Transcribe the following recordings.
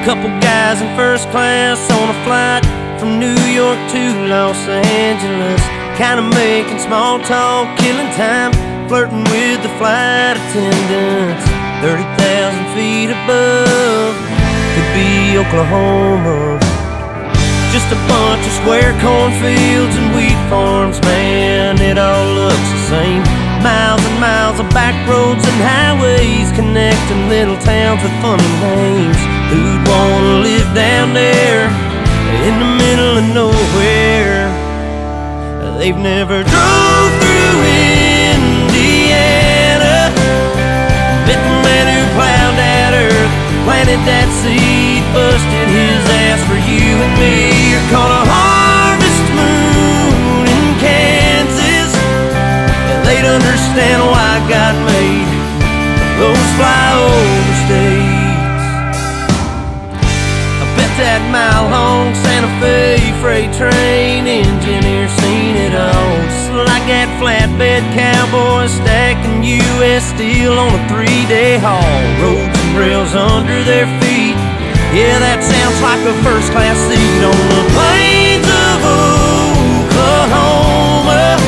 Couple guys in first class on a flight from New York to Los Angeles, kinda making small talk, killing time, flirting with the flight attendants. 30,000 feet above, could be Oklahoma. Just a bunch of square cornfields and wheat farms, man, it all looks the same. Miles and miles of back roads and highways connecting little towns with funny names. Who'd wanna live down there in the middle of nowhere? They've never drove through Indiana, met the man who plowed that earth, planted that seed, busted his ass for you and me. You're caught a harvest moon in Kansas, and they'd understand why God made those flyover states. That mile-long Santa Fe freight train engineer seen it all, just like that flatbed cowboy stacking U.S. steel on a 3-day haul. Roads and rails under their feet, yeah, that sounds like a first-class seat on the plains of Oklahoma,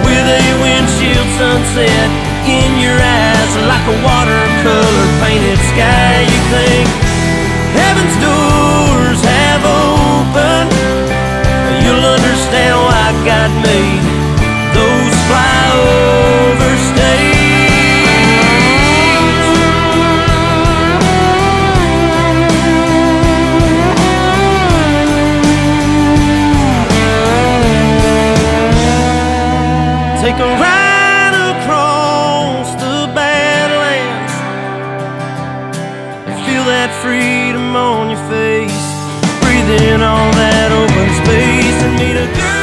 with a windshield sunset in your eyes, like a watercolor painted sky. You think heaven's doors have opened, you'll understand why God made those flyover states. Take a ride across the Badlands, feel that freedom on your face, breathe in all that open space, and meet a girl